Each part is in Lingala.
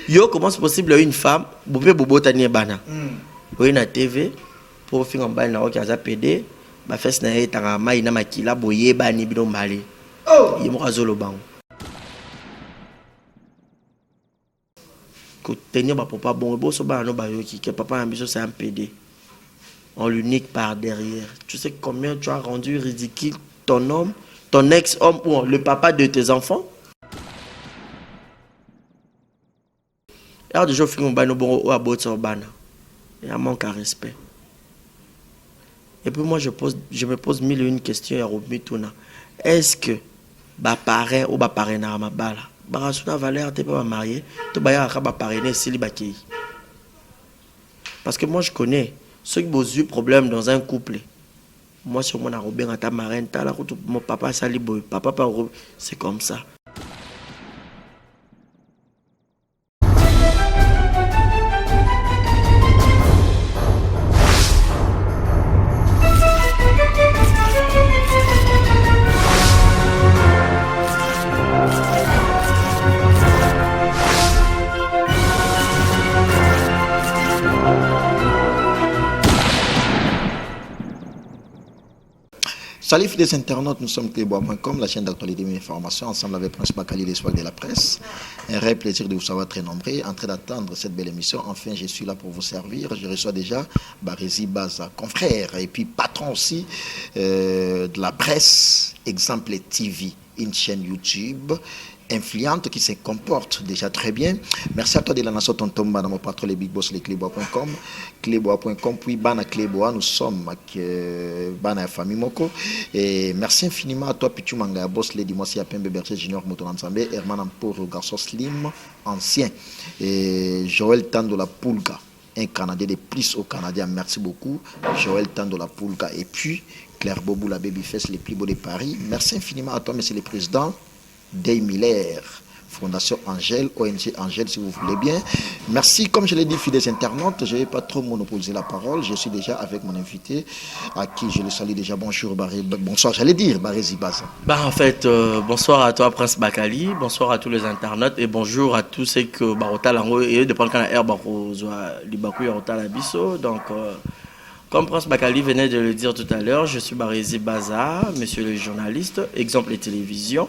Yo, comment c'est possible une femme, Boubé Bobo Tani Bana, oui, na TV, pour faire un bain na roki aza PD, ba fes na ye tanga mai na makila boye bani bino mbali. Oh, il m'a zolo bango. Que tenir ma papa bon, bon so ba no ba yo ki que papa ambition c'est un PD. On l'unique par derrière. Tu sais combien tu as rendu ridicule ton homme, ton ex-homme ou le papa de tes enfants? Alors déjà, il y a un manque à respect. Et puis moi, je me pose mille et une questions. Est-ce que ma parrain ou ma parrain n'a pas bala? Barasuna valeur, tu pas marié, tu vas pas parrainer célibataire. Parce que moi, je connais ceux qui ont eu problème dans un couple. Moi, si on a robé à ta marraine, mon papa saliboy, papa c'est comme ça. Salut fidèles internautes, nous sommes clébois.com, la chaîne d'actualité et d'information, ensemble avec Prince Bakali, les soirs de la presse. Un réel plaisir de vous savoir très nombreux. En train d'attendre cette belle émission, enfin je suis là pour vous servir. Je reçois déjà Barési Baza, confrère et puis patron aussi de la presse, Exemple TV, une chaîne YouTube influente qui se comporte déjà très bien. Merci à toi de la nation Tonton dans mon patron les big boss les clébois.com, clébois.com puis bana clébois, nous sommes avec bana famille moko et merci infiniment à toi Pichu Manga boss les dimanche à Pembe Berger Junior Moton Ensemble, Herman Ampor garçon slim ancien et Joël Tandola Poulka, un Canadien de plus au Canadien, merci beaucoup Joël Tandola Poulka et puis Claire Bobou la Babyface les plus beaux de Paris. Merci infiniment à toi monsieur le président Day Miller, Fondation Angèle, ONG Angèle si vous voulez bien. Merci, comme je l'ai dit, fidèles internautes, je ne vais pas trop monopoliser la parole. Je suis déjà avec mon invité, à qui je le salue déjà. Bonjour, bonsoir, j'allais dire, Barési Baza. En fait, bonsoir à toi, Prince Bakali, bonsoir à tous les internautes et bonjour à tous ceux que Barota Lango et de prendre quand la air Libakou Yarota Labiso. Donc, comme Prince Bakali venait de le dire tout à l'heure, je suis Barési Baza, monsieur le journaliste, exemple et télévision.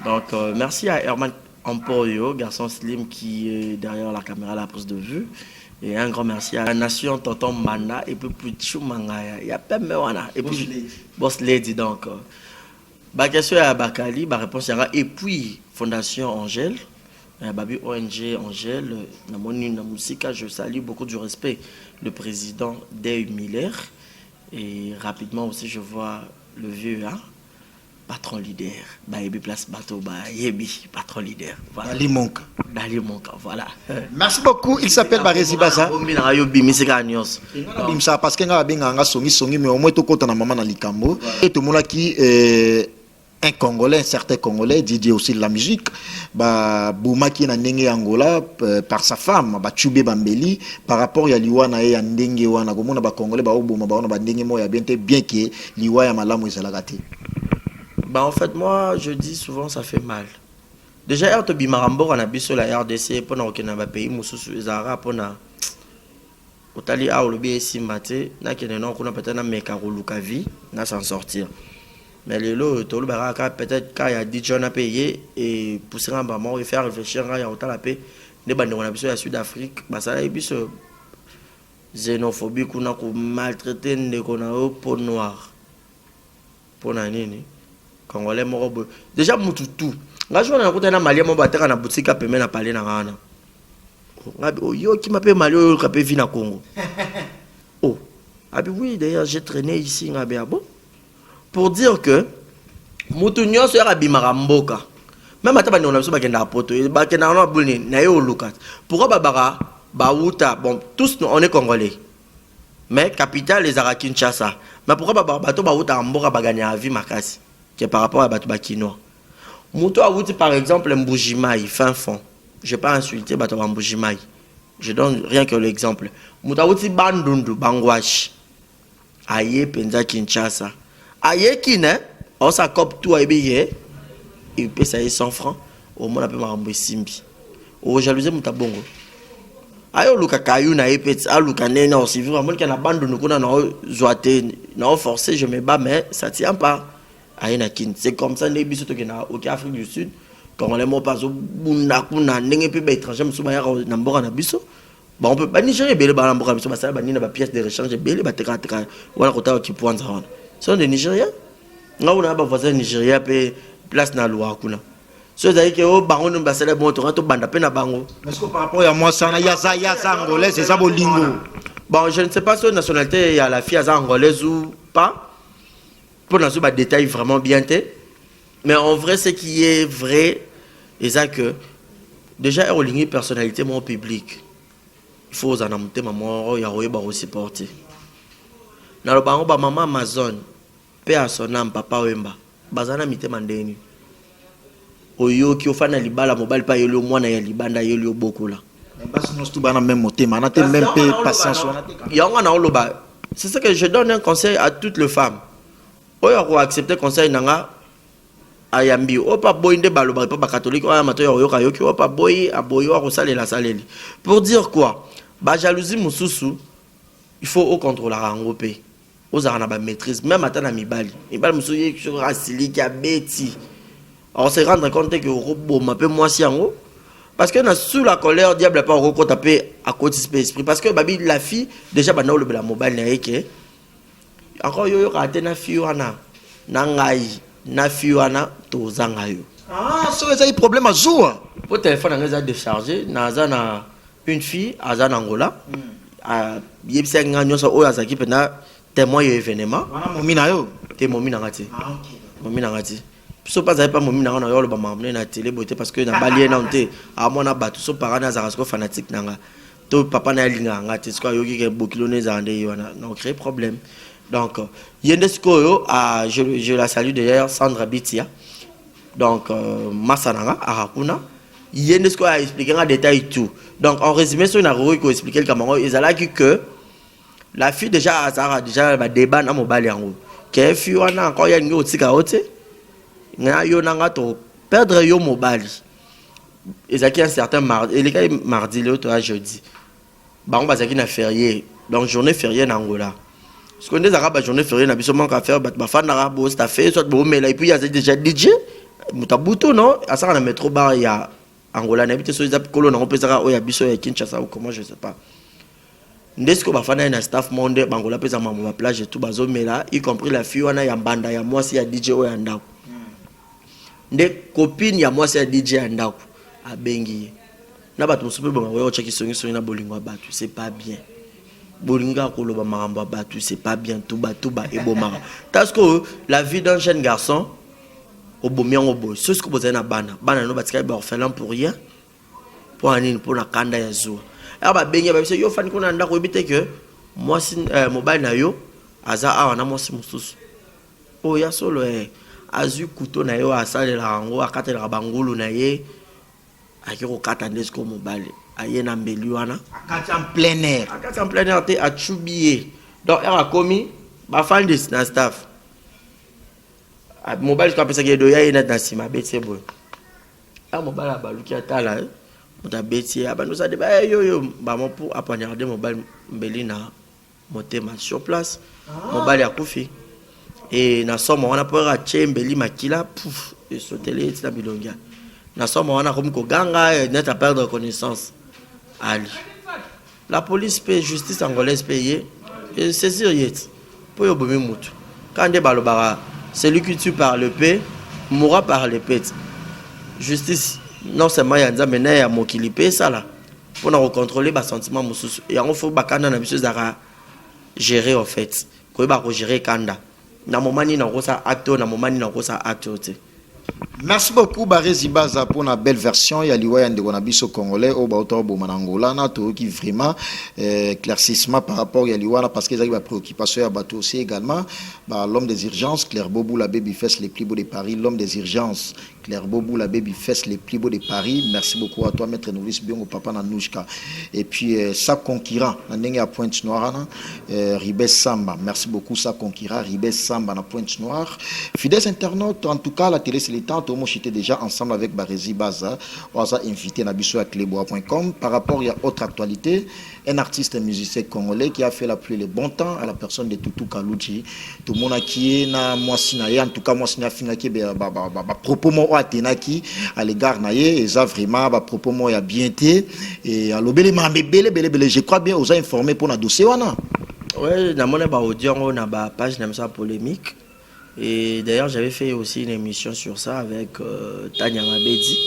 Donc, merci à Herman Amporio, garçon slim qui est derrière la caméra, la prise de vue. Et un grand merci à la nation Tonton Mana et puis Pichu Mangaya. Il y a pas de Mewana. Et puis, Boss Lady. Donc, question à Bakali, réponse à et puis Fondation Angèle, Babi ONG Angèle, je salue beaucoup du respect le président Day Miller. Et rapidement aussi, je vois le vieux, hein? Patron leader, Baébi place bateau, Baébi, patron leader. Voilà. Dali Monka, voilà. Merci beaucoup, il s'appelle Barési Baza. Parce que nga songi mais au moins tout compte na maman na likambo. Et tout le monde qui un Congolais, un certain Congolais, dédié aussi de la musique, Bouma qui est na ndenge Angola par sa femme, Tchoubé Bambeli, par rapport à Liwana et à ndenge wana, comme on a ba Congolais, Bouma, on a ndenge mo ya bien que Liwa ya malamu ezalagate. En fait, moi, je dis souvent, ça fait mal. Déjà, RTB Marambo, on a vu sur la RDC, pour nous pays, Moussou, Zara, pour nous. Otali a olobi esimate na kene non kuna peut-être na mekaro lukavi na s'en sortir. Mais les lots tolu baraka peut-être quand il y a 10 jours à payer et pousser en bas et faire réfléchir à autant la paix des bandes on a besoin de Sud-Afrique bah ça là et puis ce xénophobie qu'on a maltraité des qu'on a peau noire pour nani Congolais moko déjà mututu nga jour na kota na malien mo bateka na boutique a pemena parler na ngana yo qui m'appelle Malio qui peut venir à Congo. Oh, oui, d'ailleurs, j'ai traîné ici à bon. Pour dire que Moutounio se Maramboka. Même à Tabani, on a besoin de poto. Pourquoi Babara, Baouta, bon, tous on est Congolais. Mais capitale les Arakinchasa. Mais pourquoi Babara, Bato Baouta Amboka Bagania à vie Makasi, qui est par rapport à Bato Bakino. Mouto Aouti, par exemple, Mboujimaï, fin fond. Je ne vais pas insulter Bato Mboujimaï. Je donne rien que l'exemple. Moutaouti Bandundu, Bangwash. Aye Penza Kinshasa. Aye Kine, on s'accorde tout à Ebeye. Il peut payer 100 francs. Au moins, on peut m'arranger Simbi. o jalouser mutabongo ayo luka kayu na epet a luka nena aussi vivre mon kana bando nous kuna na zoate na forcer je me bats mais ça tient pas aina kin c'est comme ça les biso to kena au Afrique du Sud quand on les mots pas bunda kuna ndenge pe ba étranger musuba ya na mboka na biso ba on peut pas Nigeria bele ba na mboka biso ba sala ba nina ba pièce de rechange bele ba teka wala kota ki points wana sont des Nigériens nga on a ba voisin Nigeria pe place na loi kuna so que o bango no basala bon to banda pe na bango est-ce que par rapport à moi ça ya angolais c'est ça bolingo bon je ne sais pas si nationalité il y a la fille angolaise ou pas pour nous ba détail vraiment bien mais en vrai ce qui est vrai c'est ça que déjà au ligne personnalité mon public il faut en amter maman ya roye ba supporter na lo bango ba maman Amazon pe à son âme papa Wemba bazana mité mandeni oyo ki ofana libala mobile pa yelo mwana ya libanda yelo bokola basi nous tout bana même motema na te même pe patience yanga na oloba c'est ça que je donne un conseil à toutes les femmes oyo ko accepter conseil nanga ayambi o pa boinde baloba pa catholique o mato yo ka yoki o pa boy aboyo ko salela saleli pour dire quoi ba jalousie mususu il faut au contrôler rango pe ozana ba maîtrise même atana mibali mususu ye sur asili ki abeti. On se rendre compte que robot m'appelle moi si en haut parce que sous la colère diable pas au taper à côté esprit parce que babi la fille déjà ba le la mobile na yeke encore yo raté na fille wana na ngai na fille wana to zanga yo so ça y problème à jour pour téléphone nga za décharger na za na une fille à za Angola a yebisa nga nyoso o azaki pena témoin événement wana momi na yo te momi na ngati momi na ngati so pas pas momi na on yo ba mamne na télé beauté parce que na balien na onté a mona batu so parana za rasko fanatique nanga to papa na linga ngati sko yo ki ke bokilone za ndé yo na créer problème donc yendesko yo je la salue d'ailleurs Sandra Bitia donc masananga arakuna yendesko a expliqué en détail tout donc en résumé so na ro ko expliquer le camarade ezalaki que la fille déjà a déjà ba débat na mobile yango ke fille wana encore ya ngi otika oté na yo nanga to perdre yo mobile ezaki un certain mardi et les mardi le to jeudi bango bazaki na férié donc journée fériée na Angola ce qu'on des arabes journée fériée na biso manka faire ba fana rabo sta fait soit bo mais là et puis il y a déjà DJ mutabuto non asa na métro bar ya Angola na bité so ezap kolo na opesaka o ya biso ya Kinshasa ou comment je sais pas ndesiko ba fana na staff monde bangola pesa mamu ba plage et tout bazo mais là y compris la fille wana ya mbanda ya moi si ya DJ o ya ndako nde copine ya moi c'est DJ andako abengi na bato musupe ba wa chaki songi na bolingo batu c'est pas bien bolinga ko loba maramba batu c'est pas bien tout ba et bomara parce que la vie d'un jeune garçon au bomian au boy ce que vous avez na bana no batika ba orphelin pour rien pour anine pour na kanda ya zo ba bengi ba yo fani ko na ndako ebite que moi si mobile na yo aza awa na moi si mususu o ya solo azu couteau na yo asalela rango akatela bangulu na ye akiko kata ndesko mobile aye na mbeli wana akati en plein air te achubiye donc era komi ba fandis na staff mobile ko pesa ke do ya ina na sima betse boy mobile ba luki atala muta betse abano sa de ba yo ba mo pour apanyarder mobile mbeli na motema sur place mobile ya kufi et na somo wana pour achembeli makila pouf et sauter la bilonga na somo wana comme ko ganga net à perdre connaissance ali la police paye justice angolaise paye et saisir yet pour yo bomi mutu quand de balobara celui qui tue par le paix mourra par le paix justice non seulement ya nzambe na ya mokili paye ça là pour na contrôler ba sentiment mususu et on faut bakana na biso zara gérer en fait ko ba ko gérer kanda na momani na kosa acto na momani na kosa acto te. Merci beaucoup Barezi Baza pour la belle version ya liwa ya ndeko na biso congolais au baoto bo manangola na to qui vraiment éclaircissement par rapport ya liwa parce que ça va préoccupation ya bateau aussi également l'homme des urgences Claire Bobou la baby fesse les plus beaux de Paris l'homme des urgences Claire Bobou la baby fesse les plus beaux de Paris merci beaucoup à toi maître Nourris Biongo papa Nanouchka et puis sa concurrent na ndenge à Pointe Noire Ribes Samba merci beaucoup sa concurrent Ribes Samba na Pointe Noire fidèles internautes en tout cas la télé facilitant, tout le monde était déjà ensemble avec Barési Baza. On a invité Nabiso à clébois.com. Par rapport à autre actualité, un artiste et musicien congolais qui a fait la pluie le bon temps à la personne de Tutu Kalouji. Tout le monde qui est na moi sinaye, en tout cas moi sinaye finaki propos moi atenaki à l'égard naye et ça vraiment propos moi a bien été et à l'obélé belle je crois bien aux a informé pour na dossier wana. Ouais, dans mon audio on a ba page comme ça polémique. Et d'ailleurs, j'avais fait aussi une émission sur ça avec Tanya Mabedi.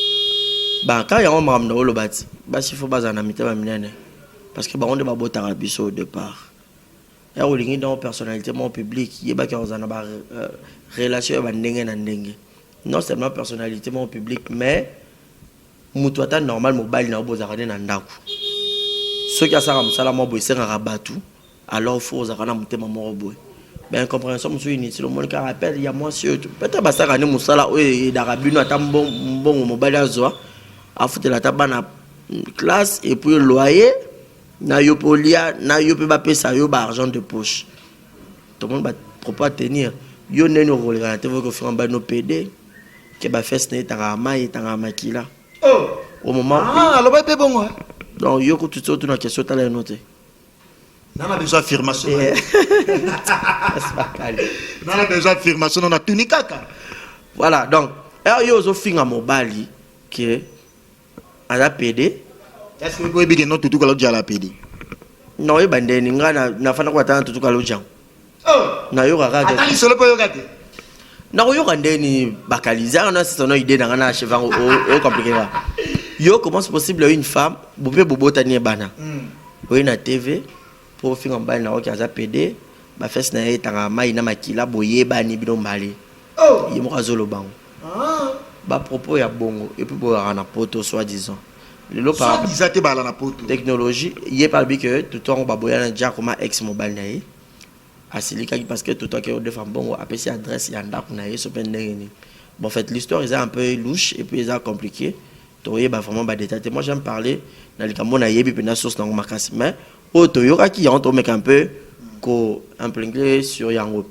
Bah, quand il y a un membre de l'Obati, bah, il faut pas en amitié, parce que bah, on est pas beau tarabiso au départ. Et on est dans la personnalité, mon public, il y a pas qu'on a une relation avec n'dengue. Non seulement personnalité, mon public, mais mutuata normal, mobile, n'a pas besoin de n'andaku. Ceux qui ont ça, ça la mobile, c'est un rabat tout. Alors, il faut que vous ayez un mobile. Ben compréhension monsieur inutile le monde qui rappelle il y a moi sur peut-être basa kana musala oyo d'arabino atambo mbongo mobali azwa afute la tabana classe et puis loyer na yo polia na yo pe ba pesa yo ba argent de poche tout le monde va propos tenir yo neno rolera te ko faire ba no PD ke ba fest na tanga mai tanga makila au moment alors ba pe bongo donc yo ko tout na question tala noter. On a besoin d'affirmation. On a besoin d'affirmation. On a tout ni kaka. Voilà, donc, il y a aussi un mobile qui est à la PD. Est-ce que vous pouvez dire non tout le monde à la PD? Non, il y a des gens qui ont fait tout le monde. Non, il y a des gens qui ont fait non, il y a des bacalisés. On a une idée dans un cheval au compliqué. Yo, comment c'est possible une femme, Boubé Bobo Tani Bana, ou une TV. Pour faire un bail na oki aza PD ba fes na etanga mai na makila boye bani bino mbali il mo azolo bango ba propos ya bongo et puis boya na poto soi-disant le par soi-disant te bala na poto technologie il parle bi que tout temps ba boya na dia comme ex mobile na ye asilika parce que tout temps que de femme bongo apesi adresse ya ndako na ye so pendeni bon en fait l'histoire est un peu louche et puis est compliqué toye ba vraiment ba détail moi j'aime parler na likambo na yebi pena source na makasi mais Toyoka qui ont tombé un peu impliqué sur Yango.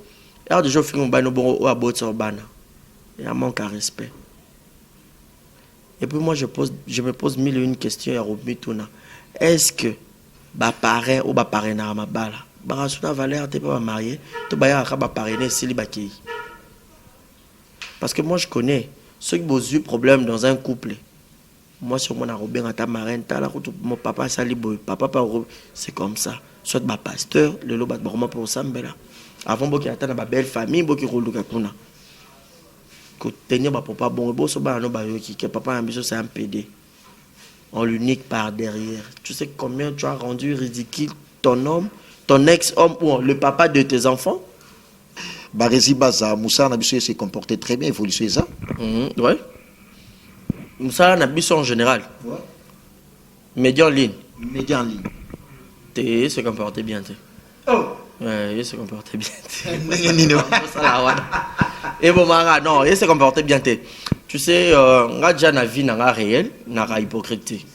Alors déjà fait un bain bon à bord sur bana. Il y a manque à respect. Et puis moi je me pose mille et une questions à Robi Tuna. Est-ce que ba parrain ou ba parrain ma bala. Ba suna valeur t'es pas marié, to ba ya ba parrainer célibataire. Parce que moi je connais ceux qui ont eu problème dans un couple. Moi, sur mon arrobé, mon papa saliboy, papa c'est comme ça. Soit ma pasteur, le lobat vraiment pour Sambela. Avant qu'il attende ma belle famille, qu'il roule le capuna. Que tenir ma papa bon, bon, so ba no ba yoki, que papa ambition c'est un PD. On l'unique par derrière. Tu sais combien tu as rendu ridicule ton homme, ton ex-homme ou le papa de tes enfants? Barési Baza, Moussa Nabiso s'est comporté très bien, évolué ça. Ouais. Ça, on a en général. Ouais. Média en ligne. Média en ligne. Il se comportait bien. Oh! Ouais, il se comportait bien. Et bon, non, il se comportait bien. Tu sais, on a déjà une vie réelle, une hypocrite.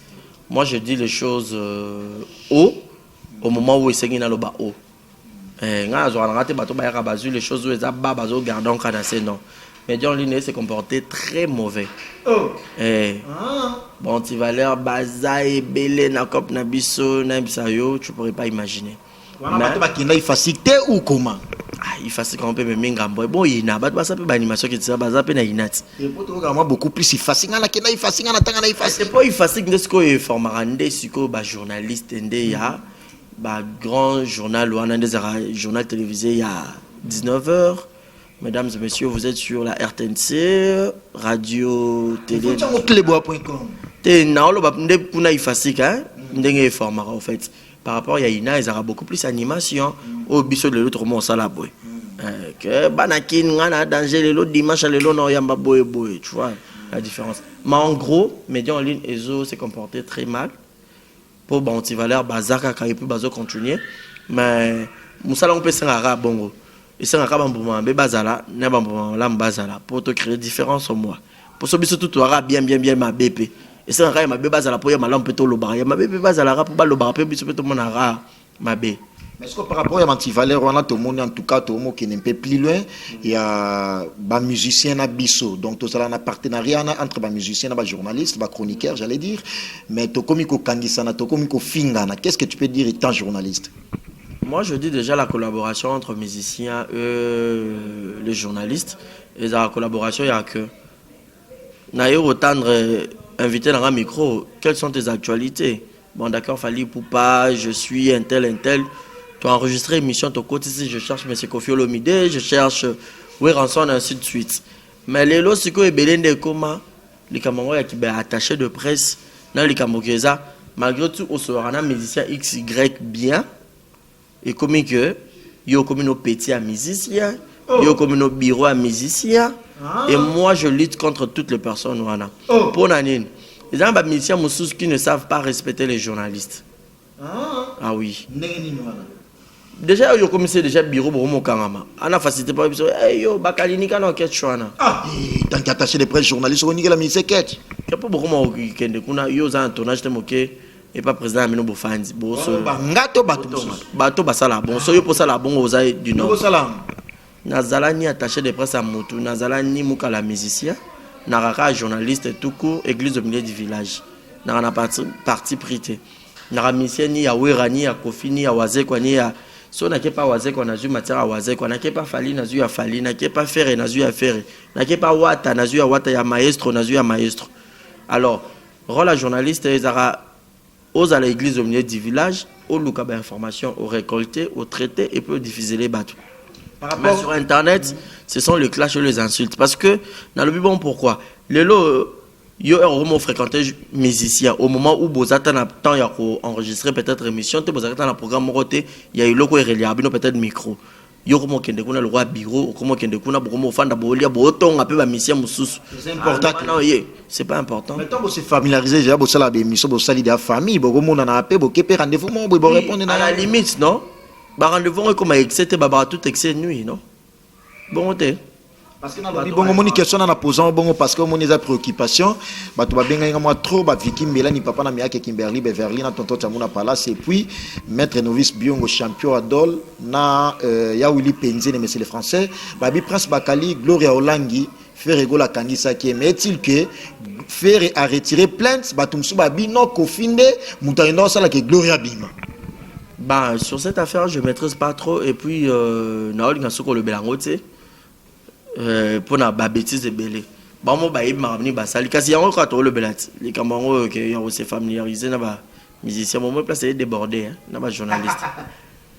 Moi, je dis les choses haut, au moment où il s'est dans le bas haut. Les choses où ils ont bas, ils gardent non. Mais Dion Liné s'est comporté très mauvais. Bon, tu vas l'air bazaï, belé, nakop, nabiso, nabisayo, tu pourrais pas imaginer. Il est facilité ou comment? Il facile quand on peut me mingambo. Bon, il y a pas ça peut animation qui tire baza pe na inati. Et pour beaucoup plus facile na kena facile na tanga na facile. C'est pas facile de ce que formarande siko ba journaliste ndé ya ba grand journal ou un journal télévisé il y a 19h. Mesdames et messieurs, vous êtes sur la RTNC, radio, télé. Clébois.com. En fait, par rapport à Ina, ils auront beaucoup plus d'animation. Au biseau de l'autre monde, ça la boy. Que Banakin, on a danger l'autre dimanche, l'autre non, yamba boy boy. Tu vois la différence. Mais en gros, médias en ligne, Ezo s'est comporté très mal. Pour bon, tu vas l'air bazar, quand il peut bazo continuer. Mais, Moussa, on peut s'en bongo. Et c'est un rabambouman, bazala, n'abambouman, l'ambazala, pour te créer différence en moi. Pour ce biseau tout aura bien ma BP. Et c'est un rail ma bazala pour y ma lampe tout le bar. Ma BP bazala pour le bar, puis biseau tout mon ara ma B. Mais est-ce que par rapport à Mantivalère, on a tout le monde, en tout cas, tout le monde qui n'est pas plus loin, il y a des musiciens à Bisso. Donc, tout ça, un partenariat entre les musiciens et les journalistes, les chroniqueurs, j'allais dire. Mais tu comme Kangisana, tu comme Fingana. Qu'est-ce que tu peux dire étant journaliste? Moi, je dis déjà la collaboration entre musiciens et les journalistes. Et dans la collaboration, il n'y a que. Naïr Otandre, invité dans un micro, quelles sont tes actualités? Bon, d'accord, Fali Poupa, je suis un tel. Tu as enregistré l'émission, ton côté ici, je cherche M. Kofi Olomide, je cherche Ranson, ainsi de suite. Mais les lots, c'est que les Belende Koma, les Camerounais qui sont attachés de presse, dans les Camerounais, malgré tout, on sera un musicien XY bien. Et comme que, il y a comme nos petits musiciens, il y a comme nos bureaux à musiciens. Et moi, je lutte contre toutes les personnes. Pour Nanine, il y a des musiciens qui ne savent pas respecter les journalistes. Ah oui. Déjà, il y a commencé déjà bureau pour mon carama. On a facilité par exemple, hey yo, Bakalini kana enquête chouana. Ah, tant qu'attaché de presse journaliste, on y a la mise quête. Il y a pas beaucoup de week-end. Kuna yo za un tournage de moqué et pas président Amino Bofandi. Boso. Ngato bato. Bato basala. Bon, so yo pour ça la bon aux ailes du nord. Salam. Nazala ni attaché de presse à Motu, Nazala ni mukala musicien, Naraka journaliste tout court, église au milieu du village. Narana parti prité. Nara musicien ni ya Wera ni ya Kofi ni ya Wazekwa ni ya so n'a pas Wazekwa na zu matière à Wazekwa, n'a pas Fali na zu ya Fali, n'a pas Ferre na zu ya Ferre, n'a pas Wata na zu ya Wata ya maestro na zu ya maestro. Alors, rôle à journaliste ezara aux à l'église au milieu du village, au lukaba information, au récolter, au traiter et peut diffuser les bateaux. Mais sur Internet, ce sont les clashs et les insultes. Parce que, dans le but, bon, pourquoi? Les lots, ils ont fréquenté les musiciens. Au moment où vous avez temps enregistré peut-être émission, vous avez un programme, il y a eu loco et reliable, peut-être micro. Ils ont le roi bureau, c'est important. C'est pas important. Mais quand vous êtes familiarisé, vous avez des émissions, vous avez des familles, vous avez des rendez-vous, vous répondez à la limite, non? Rendez-vous comme excès, tout excès nuit, non? Bon, parce que bon, on a question en posant bon parce que on a des préoccupations. Bah tu vas bien moi trop bah Vicky Mbela ni papa na miaka Kimberly Beverly na tonton Chamuna Palace et puis maître novice Biongo champion Adol na ya Willy Penzi mais c'est les français bah bi Prince Bakali Gloria Olangi faire la Kangisa qui mais est-il que faire à retirer plainte bah tumsu bah bi non kofinde mutaino ça la que Gloria Bima. Bah sur cette affaire je maîtrise pas trop et puis naoli ngasoko le belangote pour na ba bêtise de belé ba mo ba yeba mabni ba sali kasi yango ka to le belati les camarades que ya se familiariser na ba musicien mo place débordé hein na ba journaliste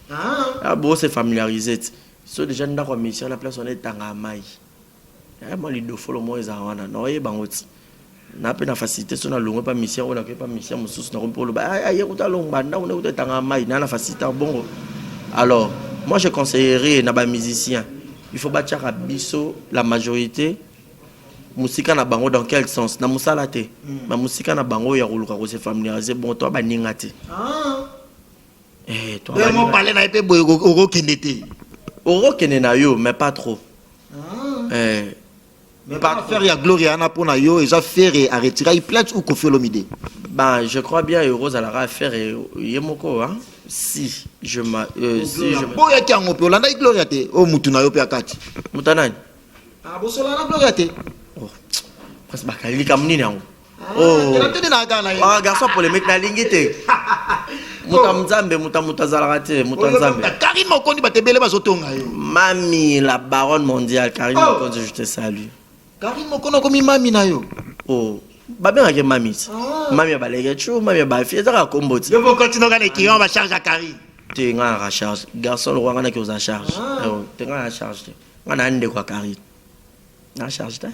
ah bon se familiariser so déjà nda ko musicien la place on est tanga mai moi les deux follow moi za wana no yeba ngoti na pe na facilité so na longo pas musicien on a pas musicien mususu na ko pour le ba aye ko ta longa na on est tanga mai na facilité bon alors moi je conseillerais na ba musicien il faut bâtir à biso la majorité musika na bango dans quel sens na musala te ma musika na bango ya ruluka ko se familiariser bon toi ba ningati toi ba mo parler na epé boy oko kenete oko kenena yo mais pas trop mais pas faire ya Gloria na pona yo et ça faire à retirer plainte ou Kofi Olomide. Ben je crois bien Rose à la faire et yemoko hein si je ma si je boya ki angope olanda Gloria te o mutu na yo pe akati mutanani ah bosola na Gloria te oh parce que bakali kamnini yango oh la tete na gana ah garçon polémique na lingite mutamzambe mutamutazalate mutanzambe Karine Mokondi batebele bazotonga yo mami la baronne mondiale Karine Mokondi je te salue Karine Mokondi komi mami na yo oh babengake mami mami abaleke chou mami abafi ezaka komboti yo faut continuer à l'équipe on va charger à Karine te nga à charge garçon le roi ngana ki aux charge te nga à charge ngana ande kwa Karine na charge ta.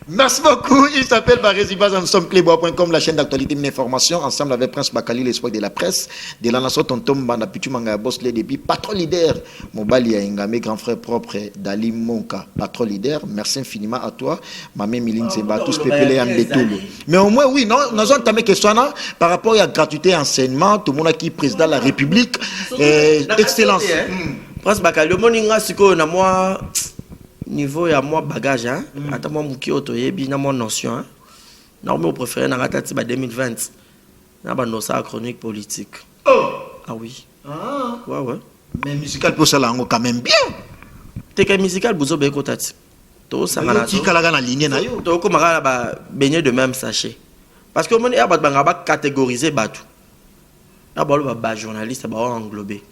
Merci beaucoup. Il s'appelle Barézibaz. Nous sommes clébois.com, la chaîne d'actualité et d'information. Ensemble avec Prince Bakali, l'espoir de la presse. De la nation Tonton Banda Pichu Manga Boss les débits. Patron leader. Mobali Ingame, grand frère propre d'Ali Monka. Patron leader. Merci infiniment à toi. Mamé Miline Zemba, tous pépélés en détoul. Mais au moins, oui, non, nous avons entamé question par rapport à la gratuité enseignement. Tout le monde qui est président de la République. Excellence. Prince Bakali, le moninga siko na moi. Niveau ya moi bagage hein ata moi muki otoyebi na mon notion hein na moi préféré na ratati ba 2020 na ba nosa chronique politique ah oui ouais Mais musical pour ça, là, quand même bien. T'es que musical, vous avez écouté. Tout ça, on a dit qu'à la ligne, tout comme baigner de même sachet. Parce que on a catégoriser Batou. Na ba journaliste ba englobé.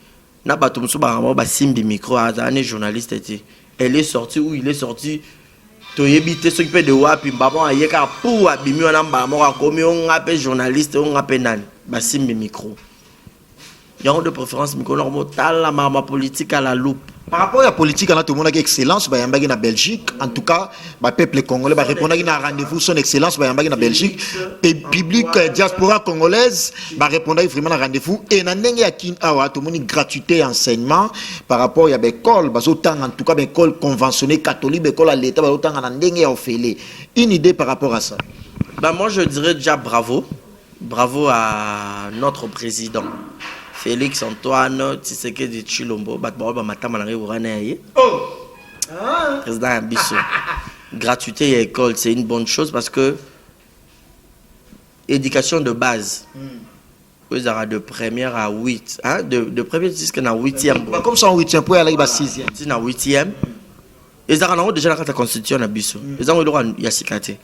Na Batou musu ba simbi micro azane journaliste était. Elle est sortie où il est sorti. To yebite s'occuper de wapi mbamo ayeka pour abimi on amba mo akomi on appelle journaliste on appelle nan ba simbi micro. Il y a de préférence micro normal la ma politique à la loupe. Par rapport à la politique, on a tout le monde qui excellence, bah yamba na Belgique. En tout cas, bah peuple congolais bah répondre à rendez-vous son excellence bah yamba na Belgique. Et public diaspora congolaise bah répondre vraiment à rendez-vous. Et na ndenge ya kin awa tout le monde gratuité enseignement par rapport à l'école bah autant en tout cas l'école conventionnelle catholique l'école à l'état bah autant en ndenge ya ofélé. Une idée par rapport à ça. Bah moi je dirais déjà bravo à notre président. Félix Antoine Tshisekedi Tshilombo batba matama na urana ye. Président Abisso. Gratuité à l'école, c'est une bonne chose parce que éducation de base. Vous aurez de première à 8, hein, de première jusqu'à 8e. Comme ça en 8e pour aller à 6e. C'est na 8e. Ils ont déjà la constitution na biso. Ils ont le droit ya sikate.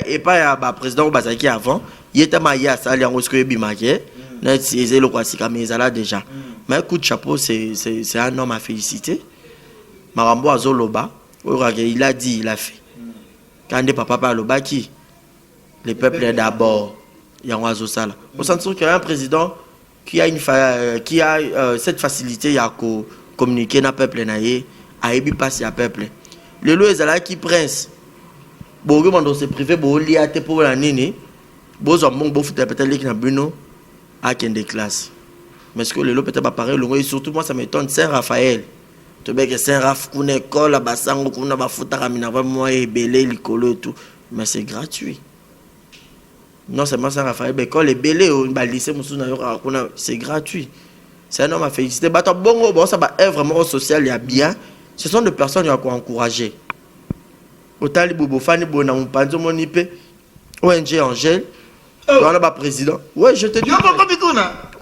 Et pas le président Bazaki avant, il était marié à ça, il a reçu Bimake. Il est le quoi mais il a déjà. Mais un coup de chapeau, c'est un homme à féliciter. Marambo Azoloba, il a dit, il a fait. Quand des papas parlent au baki, le peuple est d'abord. Il y a un oiseau ça là. On sent qu'il y a un président qui a cette facilité à communiquer dans le peuple à ébi passer à peuple. Le lot est là qui prince. Bon, on se privé, bon, il y a des pour la nini. Bon, on bon, bon, peut-être les qui n'a buno à quel des classes. Mais ce que le lot peut-être pas pareil, et surtout moi ça m'étonne, Saint-Raphaël. Tu sais que Saint-Raphaël, qu'on école, la bassango, qu'on a bafouta, ramina, moi, et belé, l'école et tout. Mais c'est gratuit. Non seulement Saint-Raphaël, l'école est belé, lycée, c'est gratuit. C'est un homme à féliciter. Bon, ça va être vraiment social, il y a bien. Ce sont des personnes qui ont encouragé. Otali Boubofani, Bonampanzo, Monipe, ONG Angèle, on a président. Ouais, je te dis.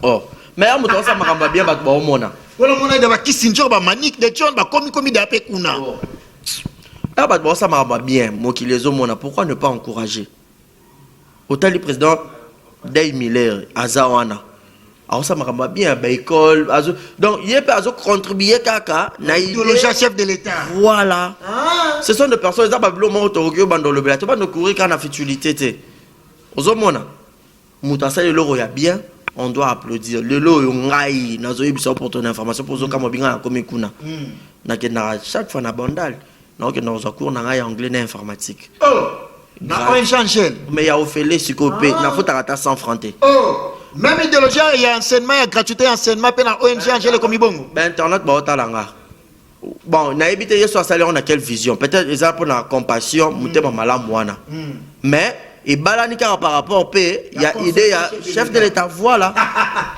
Oh, mais ça m'a bien battu au Mona. Voilà, mon aide à Kissinger, Manik, des gens, comme d'apé Kuna. Ah, bah, ça m'a bien, moi qui les ai Mona. Pourquoi ne pas encourager? Otali président Day Miller, Azawana. Alors ça m'a bien, école. Donc, il peut contribuer kaka. Le chef de l'État. Voilà. Ce sont des personnes qui ont pas le blatte. Tu vas nous courir quand on a futilité. Aux hommes, Moutassa le loro ya bien, on doit applaudir. Le loro ngai, nazo yebisa pour ton information pour zo kamo binga comme kuna. Na chaque fois na bandal. Na ke na zo cours na ngai anglais na informatique. Na ONG Angèle. Mais ya ofele sikopé, na faut tarata sans franté. Même idéologie, il y a enseignement, il y a gratuité enseignement, puis na ONG Angèle comme ibongo. Ben internet ba otalanga. Bon, na évité yeso asali on a quelle vision? Peut-être ils ont pour la compassion, mutema malamu wana. Mais et balanika par rapport au pays, il y a idée, chef de l'État, voilà.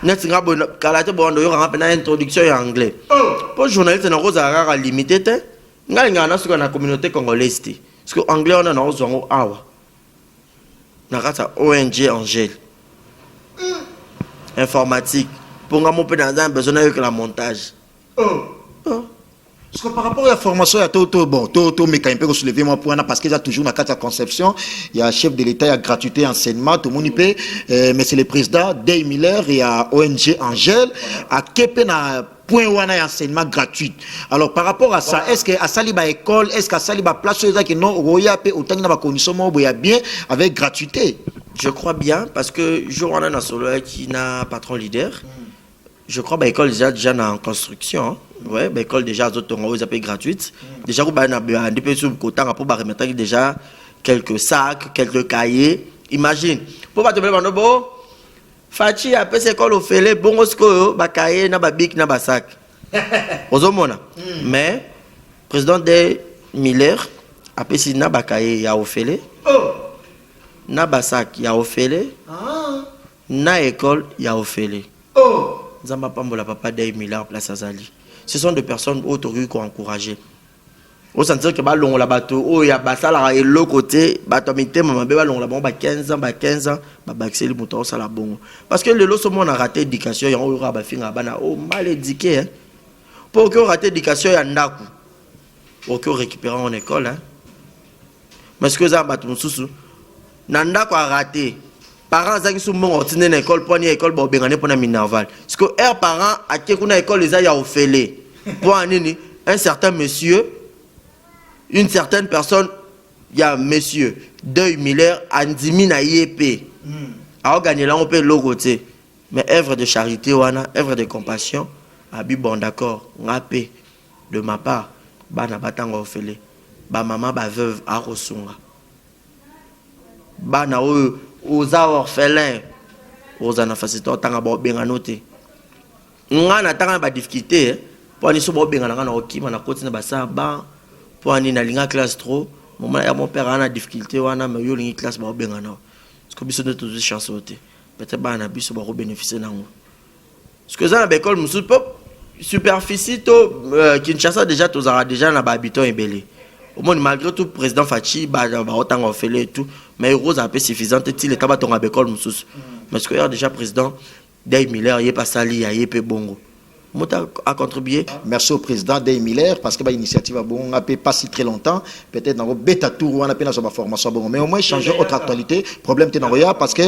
Net nga bon kalate bon do yora na introduction en anglais. Pour journaliste na rosa rara limité te. Nga nga na suka na communauté congolaise te. Parce que anglais on a na ozongo awa. Na kata ONG Angèle. Informatique. Pour nga mo pe dans un besoin avec la montage. Parce que par rapport à la formation, il y a tout mécanisme pour soulever mon point parce qu'il y a toujours une carte de conception, il y a chef de l'État, il y a gratuité, enseignement, tout le monde y peut, mais c'est le président Day Miller et à ONG Angèle, à Kepena point où on a enseignement gratuit. Alors par rapport à ça, est-ce qu'à Saliba école, est-ce qu'à Saliba place, qui non, Roya peut autant qu'il y a condition, il y a bien avec gratuité. Je crois bien parce que je vois un solo qui n'a patron leader. Je crois que l'école déjà en construction. Ouais, l'école déjà aux appels gratuites. Déjà, on a des petits côtés pour remettre déjà quelques sacs, quelques cahiers. Imagine. Pour pas te dire, bon, Fachi a fait l'école au félé, bon, on se cahier, na bic, na sac. Aux hommes, mais président de Miller a fait si na cahier, ya au félé. Na sac, ya au félé. Na école, ya au félé. Zamba Pambola Papa Day Miller place Azali. Ce sont des personnes autorisées qui ont encouragé. au sentir que ballon la bateau oh ya basala et l'autre côté bateau mité maman bébé ballon la bon 15 ans 15 ans ba baxer le moteur ça la bon parce que le lot on a raté éducation ya on aura ba finga bana oh mal éduqué hein pour que raté éducation ya ndaku pour que récupérer en école hein parce que ça bateau mususu na ndaku a raté parents zaki sou mon otine na école pour ni école ba bengane pour na minerval parce que er parents a ke kuna école les a ya ofele pour nini un certain monsieur une certaine personne, il y a monsieur Deuil Miller, Andimi na IEP. A gagné là, on peut le côté. Mais œuvre de charité, œuvre de compassion, abi bon d'accord, ngapé de ma part, bana batanga ofele, ba maman ba veuve a rosunga. Bana aux orphelins, aux anafasito tanga ba benga noté. Ngana tanga ba difficulté, pour ni so ba benga na okima na koti na ba sa ba pour aller dans la classe trop mon père a une difficulté wana mais yo lingi classe ba benga na parce que biso de tous chance peut-être ba na biso ba bénéficier nango parce que ça na école musu pop superficie to Kinshasa déjà tous ara déjà na ba habitants ebelé au moins malgré tout président Fachi ba otanga ofele et tout mais rose a peu suffisante ti l'état ba tonga école musu parce que déjà président Day Miller yé pas sali yé pe bongo Mota a contribué. Merci au président Day Miller parce que l'initiative a bon, pas si très longtemps. Peut-être dans le bêta tour on a peine sur ma formation bon, mais au moins changer autre actualité. Problème t'es dans Roya parce que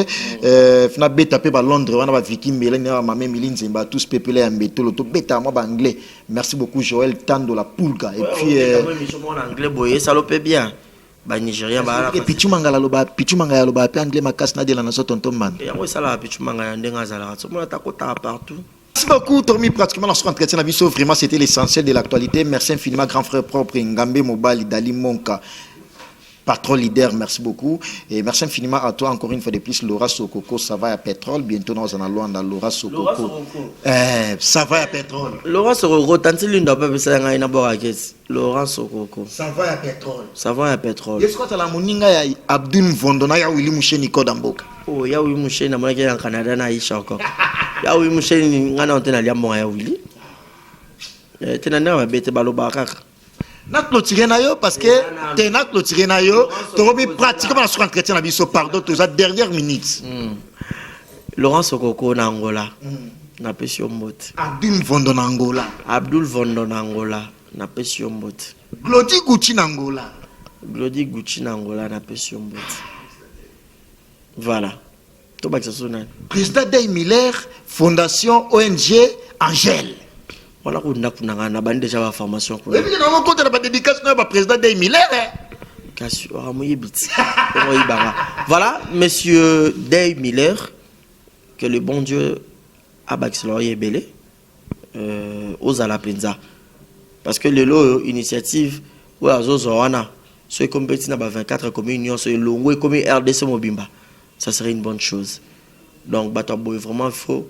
fina bêta pe ba Londres on a Vicky Mélanie ma même Miline Zimba tous peuplés en béto l'auto bêta moi ba anglais. Merci beaucoup Joël Tando la Poulga et puis en anglais boyé ça le peut bien. Ba Nigérien ba et Pichu Mangala loba pe anglais makas na de la nation tonton man. Et on ça la Pichu Mangala ndenga zala. So mon atakota partout. Merci beaucoup, Tormi. Pratiquement, dans ce entretien, la vie, vraiment, c'était l'essentiel de l'actualité. Merci infiniment, grand frère propre, Ngambe Mobali, Dali Monka, patron leader. Merci beaucoup. Et merci infiniment à toi, encore une fois de plus, Laura Sokoko, ça va à pétrole. Bientôt, nous allons dans Laura Sokoko. Ça va à pétrole. Laura Sokoko, tant que l'une d'entre eux, c'est un boraquès. Laura Sokoko. Ça va à pétrole. Ça va à pétrole. Est-ce que tu as la moninga Abdul Vondona, ya Willy Mouché Nico Damboka? Oh, ya Willy Mouché, na mona qui est en Canada, na Aïcha encore. Ya Willy Mouché, ngana on tena liambo ya Willy. Tena na bete balo bakaka. Na clôturer na yo parce que t'es na clôturer na yo, tu pratiquement sur entretien na biso pardon, tu as dernière minute. Laurent Sokoko na Angola. Na pesi mbote. Abdul Vondo na Angola. Abdul Vondo na Angola. Na pesi mbote. Glody Gucci na Angola. Glody Gucci na Angola na pesi mbote. Voilà. Tout bak ça sonne. Président Day Miller, Fondation ONG Angèle. Voilà qu'on a na bande déjà la formation pour. Et puis on a compté la dédicace de président Day Miller. Voilà, monsieur Day Miller, que le bon Dieu a baxlorié belé aux Alapenza. Parce que le lot initiative ou à Zozoana, ceux qui compétissent dans 24 communes, ceux qui comme RDC Mobimba, ça serait une bonne chose. Donc, bateau vraiment faux,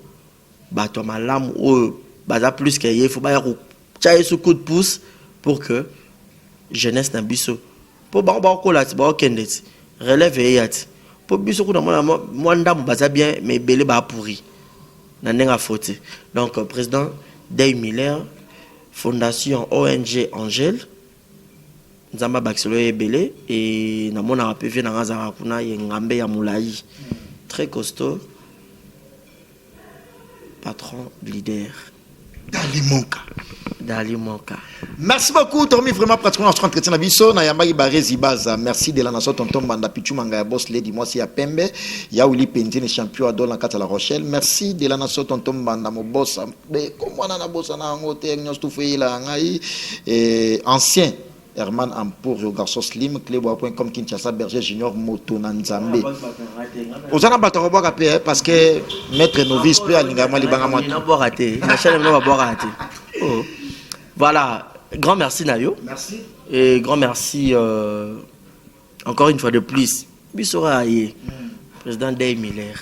bateau malam ou bateau plus qu'il y a, il faut pas y sous coup de pouce pour que jeunesse n'a biso. Pour ba ko la ti ba kendet relève yat. Pour biso ko na moi ndam baza bien mais belé ba pourri. Na ndenga faute. Donc président Day Miller, Fondation ONG Angèle, Nzamba Baxelo Ebele et na mona rapeve na ngazara kuna yengambe ya mulai. Très costaud. Patron leader. Dali Monka. Merci beaucoup, Tormi. Vraiment, pratiquement, on se entretient la biso. Na yamba ibarezi baza. Merci de la nation tonton banda pichu manga ya boss lady. Moi, c'est ya Pembe. Ya Willy Pentine, champion à Dolan à La Rochelle. Merci de la nation tonton banda mo boss. Mais comme on a na boss na ngote nyos tout fait la ngai et ancien Herman Ampour, garçon slim, clébois.com, Kinshasa, Berger Junior, Moto, Nanzambe. Vous en avez raté parce que maître novice peut aller à l'Ibanga. Voilà, grand merci Nayo. Merci. Et grand merci encore une fois de plus. Bissora Aye, président Day Miller.